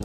I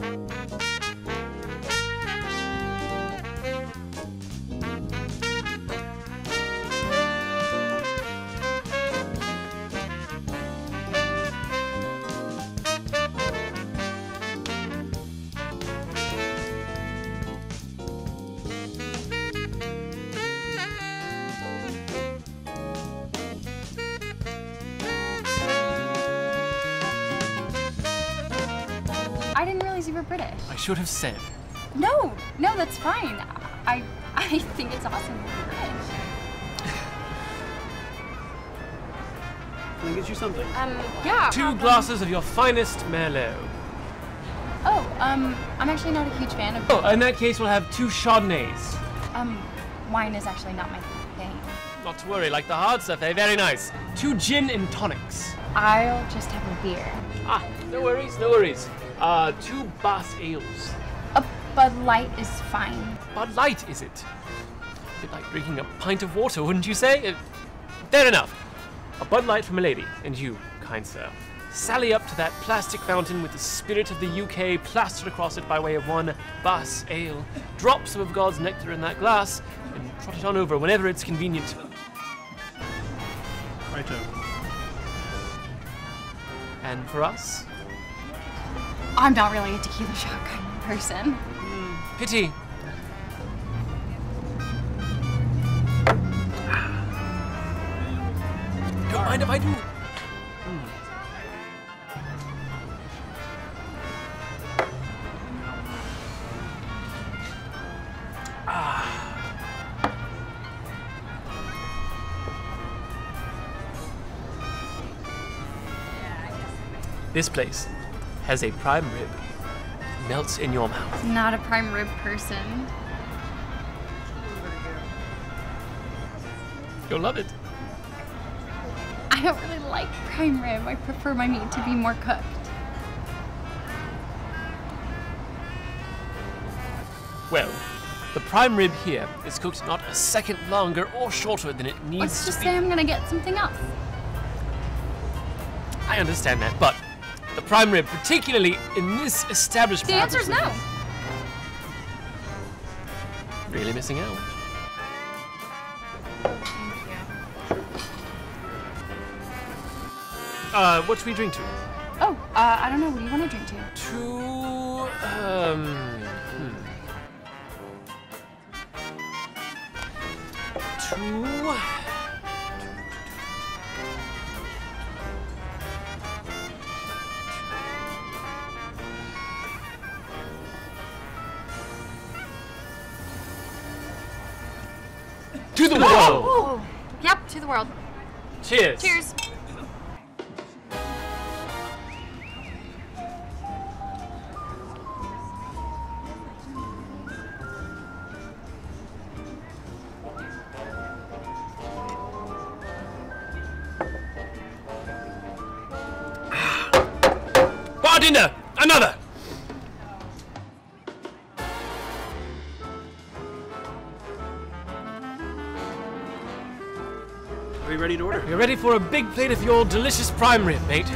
didn't realize you were British. I should have said. No, that's fine. I think it's awesome that you're British. Can I get you something? Yeah. 2 glasses of your finest Merlot. Oh, I'm actually not a huge fan of. Oh, in that case, we'll have 2 Chardonnays. Wine is actually not my thing. Not to worry, like the hard stuff, eh? Very nice. 2 gin and tonics. I'll just have a beer. Ah, no worries, no worries. 2 Bass ales. A Bud Light is fine. Bud Light, is it? A bit like drinking a pint of water, wouldn't you say? Fair enough. A Bud Light from a lady, and you, kind sir. Sally up to that plastic fountain with the spirit of the UK plastered across it by way of 1 Bass ale. Drop some of God's nectar in that glass, and trot it on over whenever it's convenient. Righto. And for us? I'm not really a tequila shot kind of person. Pity. Don't mind if I do. This place has a prime rib. Melts in your mouth. Not a prime rib person. You'll love it. I don't really like prime rib. I prefer my meat to be more cooked. Well, the prime rib here is cooked not a second longer or shorter than it needs Let's to just be. say I'm gonna get something else. I understand that, but the prime rib, particularly in this establishment. The answer's no. Really missing out. What should we drink to? Oh, I don't know. What do you want to drink to? To the world! Oh, yep, to the world. Cheers! Cheers. Bartender! Another! Are you ready to order? You're ready for a big plate of your delicious prime rib, mate.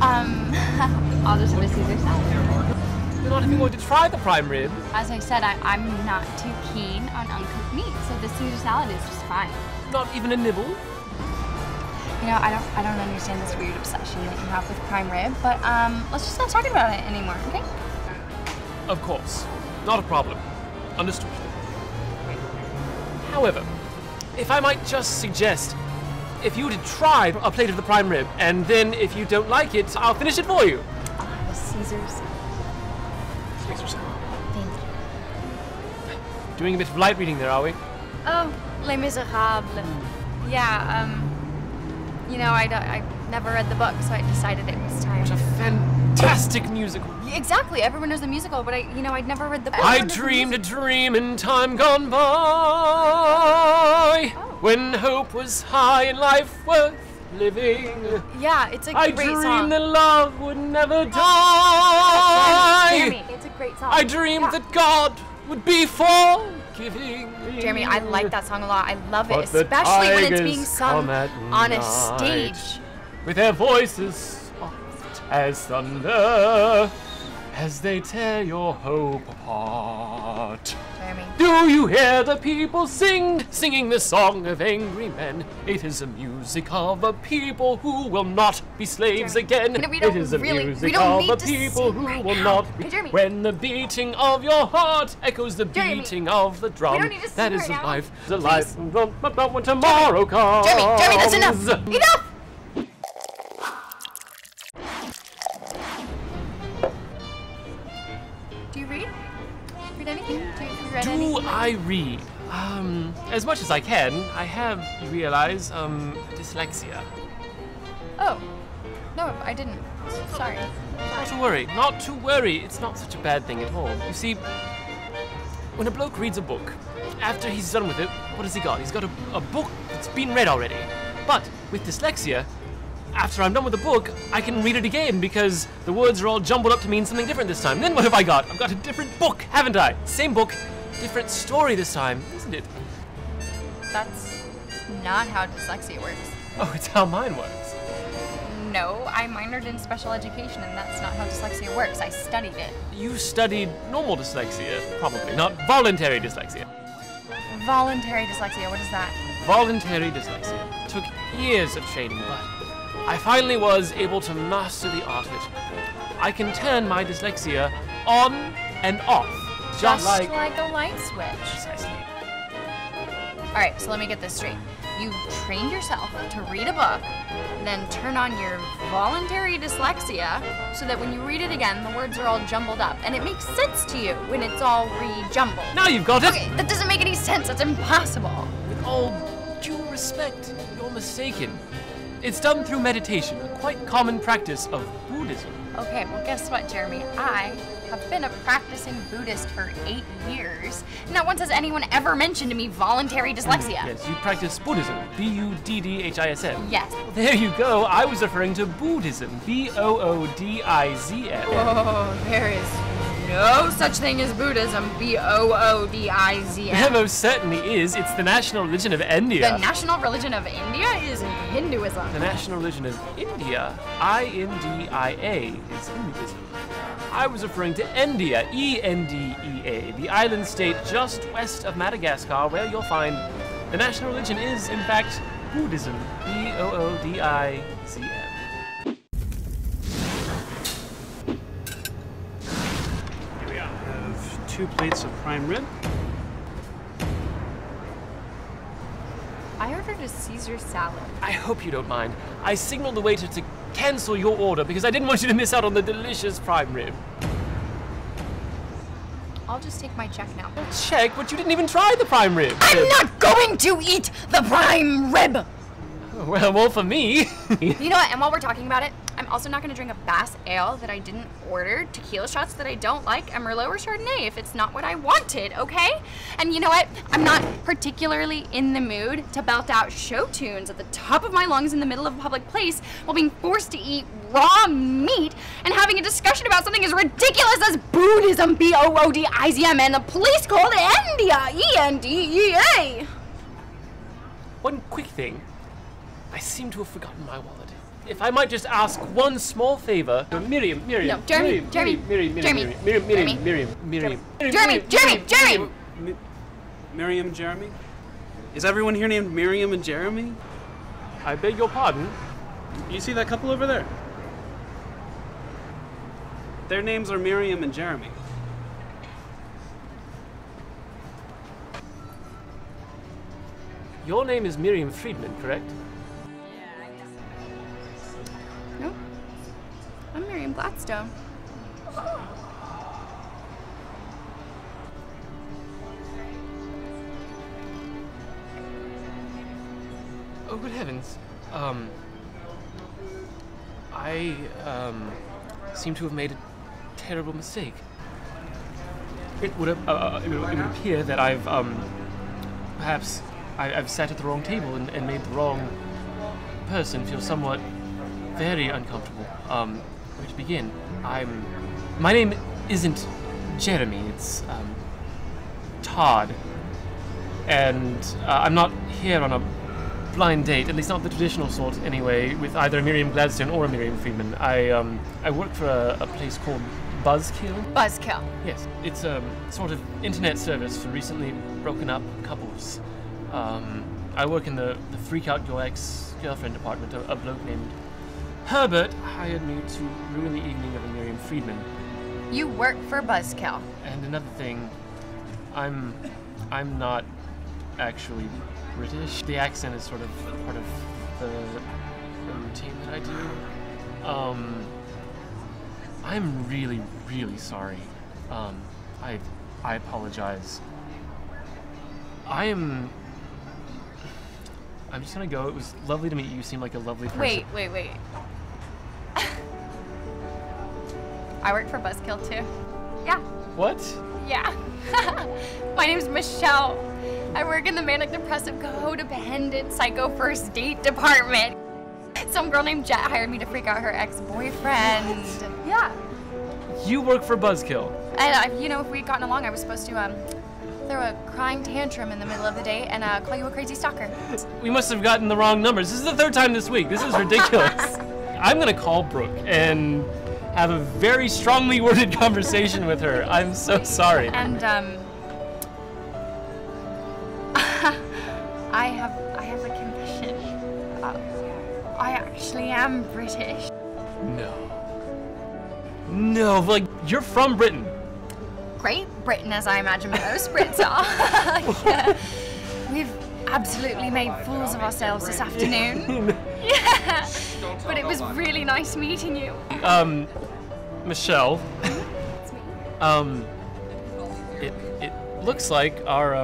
I'll just have a Caesar salad. You're not even going to try the prime rib. As I said, I'm not too keen on uncooked meat, so the Caesar salad is just fine. Not even a nibble. You know, I don't understand this weird obsession that you have with prime rib, but let's just not talk about it anymore, okay? Of course. Not a problem. Understood. However, if I might just suggest, if you were to try a plate of the prime rib, and then if you don't like it, I'll finish it for you. I'll have a Caesar's. Caesar salad. Thank you. Doing a bit of light reading there, are we? Oh, Les Miserables. Yeah, you know, I never read the book, so I decided it was time. What a fantastic musical. Exactly, everyone knows the musical, but I'd never read the book. I dreamed a dream in time gone by, when hope was high and life worth living. Yeah, it's a I great dreamed song. that love would never die. Jeremy, it's a great song. I dreamed that God would be forgiving me. Jeremy, I like that song a lot. I love it, But the especially when it's tigers being sung come at on a night, stage. with their voices soft as thunder. as they tear your hope apart. Jeremy. Do you hear the people singing the song of angry men? It is a music of a people who will not be slaves Jeremy, again. no, we don't It is a really- we music don't of need a to people sing who right will now. not be. Hey, Jeremy. When the beating of your heart echoes the Jeremy, beating of the drum, don't need to that sing is right a now. life. The Please. life when tomorrow comes. Jeremy, that's enough! Enough! Do you read? Read anything? Do you read Do anything? I read? As much as I can. I have, you realize, dyslexia. Oh. No, I didn't. Sorry. Not to worry, not to worry. It's not such a bad thing at all. You see, when a bloke reads a book, after he's done with it, what has he got? He's got a book that's been read already. But with dyslexia, after I'm done with the book, I can read it again because the words are all jumbled up to mean something different this time. Then what have I got? I've got a different book, haven't I? Same book, different story this time, isn't it? That's not how dyslexia works. Oh, it's how mine works. No, I minored in special education and that's not how dyslexia works. I studied it. You studied normal dyslexia, probably, not voluntary dyslexia. Voluntary dyslexia, what is that? Voluntary dyslexia. Took years of training, but I finally was able to master the art of it. I can turn my dyslexia on and off, just like a light switch. precisely. Alright, so let me get this straight. You trained yourself to read a book, then turn on your voluntary dyslexia so that when you read it again, the words are all jumbled up. And it makes sense to you when it's all re-jumbled. Now you've got it! Okay, that doesn't make any sense. That's impossible. With all due respect, you're mistaken. It's done through meditation, a quite common practice of Buddhism. Okay, well, guess what, Jeremy? I have been a practicing Buddhist for 8 years. Not once has anyone ever mentioned to me voluntary dyslexia. Yes, you practice Buddhism. Buddhism. Yes. There you go. I was referring to Buddhism. Boodizm. Oh, there is no such thing as Buddhism. Boodizm. There most certainly is. It's the national religion of India. The national religion of India is Hinduism. The national religion of India, India, is Hinduism. I was referring to India, Endea, the island state just west of Madagascar, where you'll find the national religion is, in fact, Buddhism. Boodizm. Here we are. I have 2 plates of prime rib. I ordered a Caesar salad. I hope you don't mind. I signaled the waiter to cancel your order because I didn't want you to miss out on the delicious prime rib. I'll just take my check now. Check, but you didn't even try the prime rib. I'm not going to eat the prime rib! Well, more for me. You know what, and while we're talking about it, I'm also not gonna drink a Bass Ale that I didn't order, tequila shots that I don't like, and Merlot or Chardonnay if it's not what I wanted, okay? And you know what, I'm not particularly in the mood to belt out show tunes at the top of my lungs in the middle of a public place while being forced to eat raw meat and having a discussion about something as ridiculous as Buddhism, Boodizm, and a place called India, Endea. One quick thing. I seem to have forgotten my wallet. If I might just ask one small favor. Miriam. No, Jeremy. Miriam, Jeremy? Is everyone here named Miriam and Jeremy? I beg your pardon? You see that couple over there? Their names are Miriam and Jeremy. Your name is Miriam Friedman, correct? No, I'm Miriam Gladstone. Oh, good heavens. I seem to have made a terrible mistake. It would appear that I've perhaps I've sat at the wrong table and made the wrong person feel somewhat very uncomfortable. Where to begin? My name isn't Jeremy. It's Todd, and I'm not here on a blind date, at least not the traditional sort anyway, with either a Miriam Gladstone or a Miriam Friedman. I work for a place called Buzzkill? Buzzkill. Yes, it's a sort of internet service for recently broken up couples. I work in the Freak Out Your Ex-Girlfriend department. A bloke named Herbert hired me to ruin the evening of a Miriam Friedman. You work for Buzzkill. And another thing, I'm not actually British. The accent is sort of part of the routine that I do. I'm really, really sorry. I apologize. I'm just gonna go. It was lovely to meet you. You seem like a lovely person. Wait. I work for Buzzkill too. Yeah. What? Yeah. My name's Michelle. I work in the manic depressive codependent psycho first date department. Some girl named Jet hired me to freak out her ex-boyfriend. Yeah. You work for Buzzkill. And you know, if we'd gotten along, I was supposed to throw a crying tantrum in the middle of the day and call you a crazy stalker. We must have gotten the wrong numbers. This is the third time this week. This is ridiculous. I'm gonna call Brooke and have a very strongly worded conversation with her. I'm so sorry. And I have a confession. I actually am British. No, like, you're from Britain. Great Britain, as I imagine most Brits are. Yeah. We've absolutely made fools of ourselves this afternoon. Yeah, but it was really nice meeting you. Michelle. It's me. It looks like our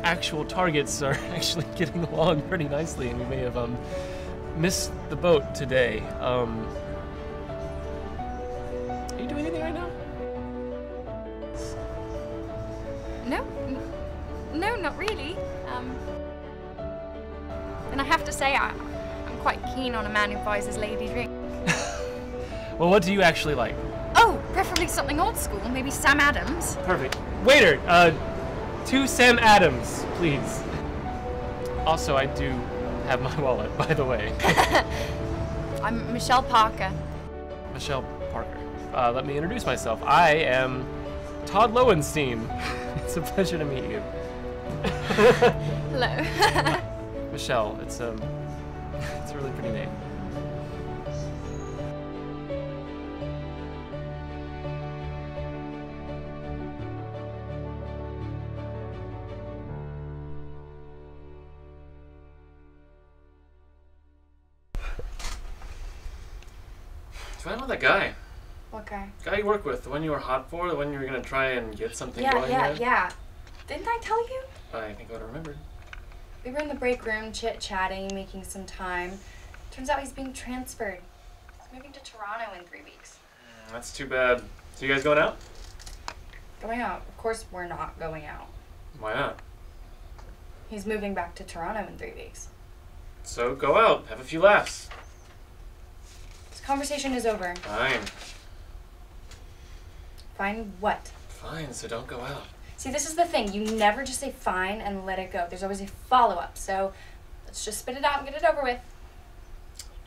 actual targets are actually getting along pretty nicely, and we may have missed the boat today. Are you doing anything right now? No, not really. And I have to say, I'm quite keen on a man who buys his lady drink. Well, what do you actually like? Oh, preferably something old school, maybe Sam Adams. Perfect. Waiter, 2 Sam Adams, please. Also, I do have my wallet, by the way. I'm Michelle Parker. Michelle Parker. Let me introduce myself. I am Todd Lowenstein. It's a pleasure to meet you. Hello. Michelle, it's a really pretty name. Do I know that guy? What guy? Guy you work with, the one you were hot for, the one you were gonna try and get something going with? Yeah. Didn't I tell you? I think I would have remembered. We were in the break room chit-chatting, making some time. Turns out he's being transferred. He's moving to Toronto in 3 weeks. That's too bad. So you guys going out? Going out? Of course we're not going out. Why not? He's moving back to Toronto in 3 weeks. So go out, have a few laughs. This conversation is over. Fine. Fine what? Fine, so don't go out. See, this is the thing. You never just say fine and let it go. There's always a follow-up. So let's just spit it out and get it over with.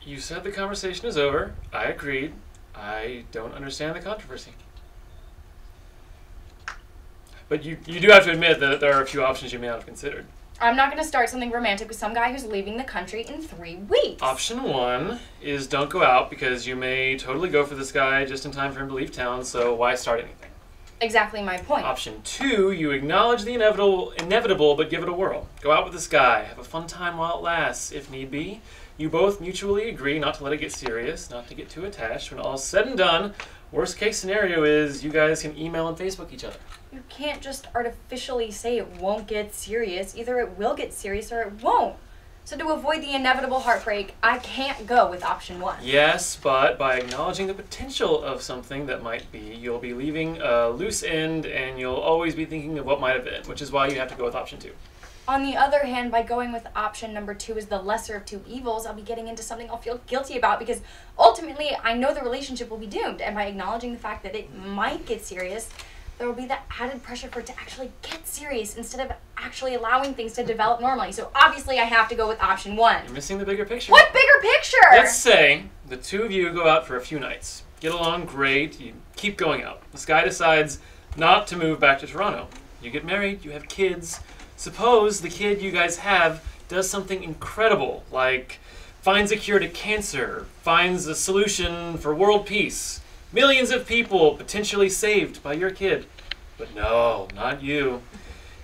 You said the conversation is over. I agreed. I don't understand the controversy. But you do have to admit that there are a few options you may not have considered. I'm not going to start something romantic with some guy who's leaving the country in 3 weeks. Option 1 is don't go out because you may totally go for this guy just in time for him to leave town, so why start anything? Exactly my point. Option 2, you acknowledge the inevitable, but give it a whirl. Go out with this guy, have a fun time while it lasts, if need be. You both mutually agree not to let it get serious, not to get too attached. When all's said and done, worst case scenario is you guys can email and Facebook each other. You can't just artificially say it won't get serious. Either it will get serious or it won't. So to avoid the inevitable heartbreak, I can't go with option 1. Yes, but by acknowledging the potential of something that might be, you'll be leaving a loose end and you'll always be thinking of what might have been, which is why you have to go with option 2. On the other hand, by going with option number 2 as the lesser of 2 evils, I'll be getting into something I'll feel guilty about because ultimately I know the relationship will be doomed. And by acknowledging the fact that it might get serious, there will be that added pressure for it to actually get serious instead of actually allowing things to develop normally. So obviously I have to go with option 1. You're missing the bigger picture. What bigger picture? Let's say the two of you go out for a few nights. get along great, you keep going out. This guy decides not to move back to Toronto. You get married, you have kids. Suppose the kid you guys have does something incredible, like finds a cure to cancer, finds a solution for world peace. Millions of people potentially saved by your kid. But no, not you.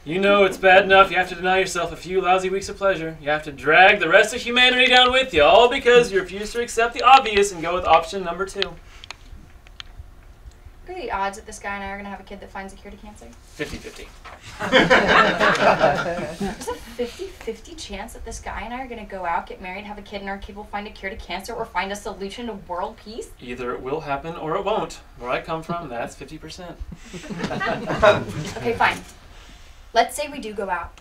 You know it's bad enough you have to deny yourself a few lousy weeks of pleasure. You have to drag the rest of humanity down with you, all because you refuse to accept the obvious and go with option number 2. What are the odds that this guy and I are going to have a kid that finds a cure to cancer? 50-50. There's a 50-50 chance that this guy and I are going to go out, get married, have a kid, and our kid will find a cure to cancer or find a solution to world peace? Either it will happen or it won't. Where I come from, that's 50%. Okay, fine. Let's say we do go out.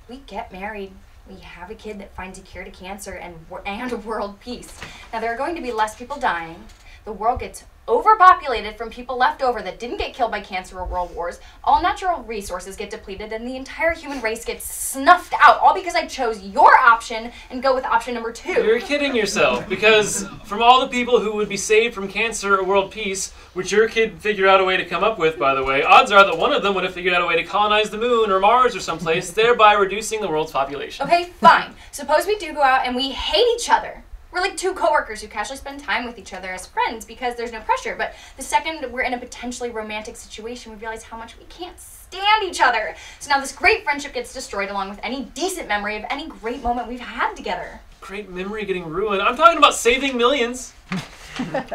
We get married. We have a kid that finds a cure to cancer and world peace. Now, there are going to be less people dying. The world gets overpopulated from people left over that didn't get killed by cancer or world wars. All natural resources get depleted and the entire human race gets snuffed out, all because I chose your option and go with option number 2. You're kidding yourself, because from all the people who would be saved from cancer or world peace, which your kid figured out a way to come up with, by the way, odds are that one of them would have figured out a way to colonize the moon or Mars or someplace, thereby reducing the world's population. Okay, fine. Suppose we do go out and we hate each other. We're like 2 coworkers who casually spend time with each other as friends because there's no pressure. But the second we're in a potentially romantic situation, we realize how much we can't stand each other. So now this great friendship gets destroyed along with any decent memory of any great moment we've had together. Great memory getting ruined. I'm talking about saving millions.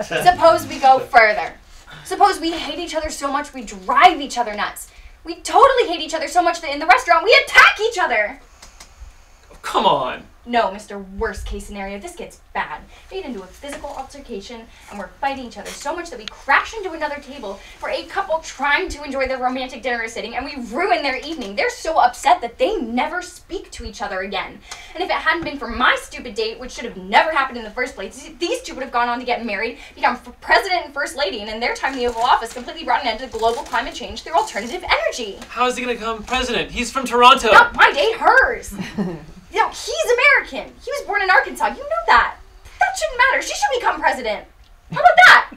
Suppose we go further. Suppose we hate each other so much we drive each other nuts. We totally hate each other so much that in the restaurant we attack each other. Oh, come on. No, Mr. Worst Case Scenario, this gets bad. We get into a physical altercation and we're fighting each other so much that we crash into another table for a couple trying to enjoy their romantic dinner sitting and we ruin their evening. They're so upset that they never speak to each other again. And if it hadn't been for my stupid date, which should have never happened in the first place, these 2 would have gone on to get married, become president and first lady, and in their time in the Oval Office completely brought an end to global climate change through alternative energy. How is he going to become president? He's from Toronto. Not my date, hers. You know, he's American. He was born in Arkansas. You know that. That shouldn't matter. She should become president. How about that?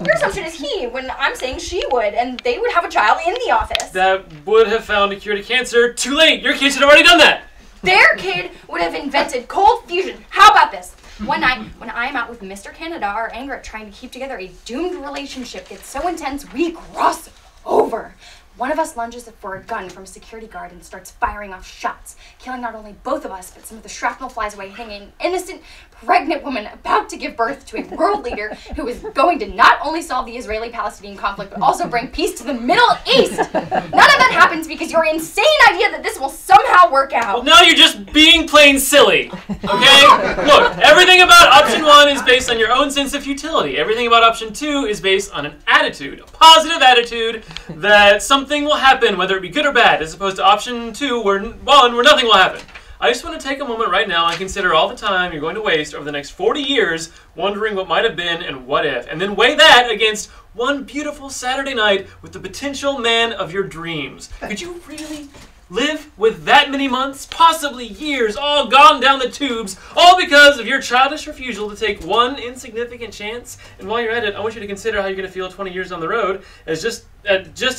Your assumption is he, when I'm saying she would, and they would have a child in the office. That would have found a cure to cancer. Too late. Your kids had already done that. Their kid would have invented cold fusion. How about this? One night, when I'm out with Mr. Canada, our anger at trying to keep together a doomed relationship gets so intense, we cross over. One of us lunges for a gun from a security guard and starts firing off shots, killing not only both of us, but some of the shrapnel flies away, hanging an innocent, pregnant woman about to give birth to a world leader who is going to not only solve the Israeli-Palestinian conflict, but also bring peace to the Middle East. None of that happens because your insane idea that this will somehow work out. Well, now you're just being plain silly, okay? Look, everything about option 1 is based on your own sense of futility. Everything about option 2 is based on an attitude, a positive attitude that something will happen, whether it be good or bad, as opposed to option 2, where nothing will happen. I just want to take a moment right now and consider all the time you're going to waste over the next 40 years wondering what might have been and what if, and then weigh that against one beautiful Saturday night with the potential man of your dreams. Could you really live with that many months, possibly years, all gone down the tubes, all because of your childish refusal to take one insignificant chance? And while you're at it, I want you to consider how you're going to feel 20 years down the road, as just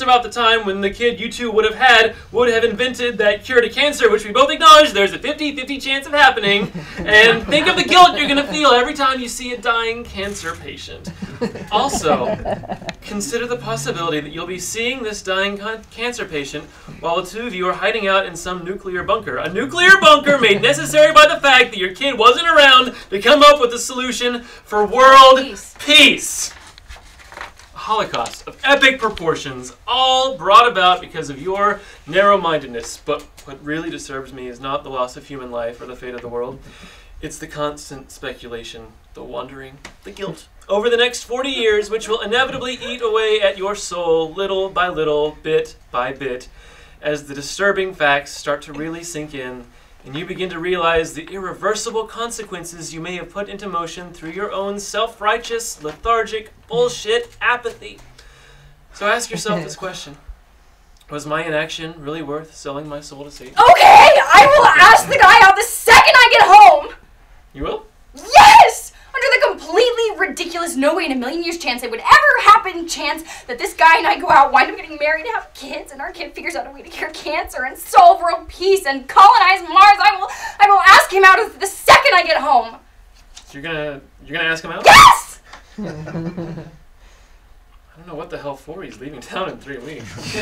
about the time when the kid you two would have invented that cure to cancer, which we both acknowledge there's a 50-50 chance of happening. And think of the guilt you're going to feel every time you see a dying cancer patient. Also, consider the possibility that you'll be seeing this dying cancer patient while the 2 of you are hiding out in some nuclear bunker. A nuclear bunker made necessary by the fact that your kid wasn't around to come up with a solution for world peace. Holocaust of epic proportions, all brought about because of your narrow-mindedness. But what really disturbs me is not the loss of human life or the fate of the world. It's the constant speculation, the wondering, the guilt over the next 40 years, which will inevitably eat away at your soul little by little, bit by bit, as the disturbing facts start to really sink in and you begin to realize the irreversible consequences you may have put into motion through your own self-righteous, lethargic, bullshit apathy. So ask yourself this question. Was my inaction really worth selling my soul to Satan? Okay, I will ask the guy out the second I get home! You will? Yes! Under the completely ridiculous, no way in a million years chance it would ever happen chance that this guy and I go out, wind up getting married, have kids, and our kid figures out a way to cure cancer and solve world peace and colonize Mars, I will ask him out the second I get home. So you're gonna ask him out? Yes! I don't know what the hell for. He's leaving town in 3 weeks.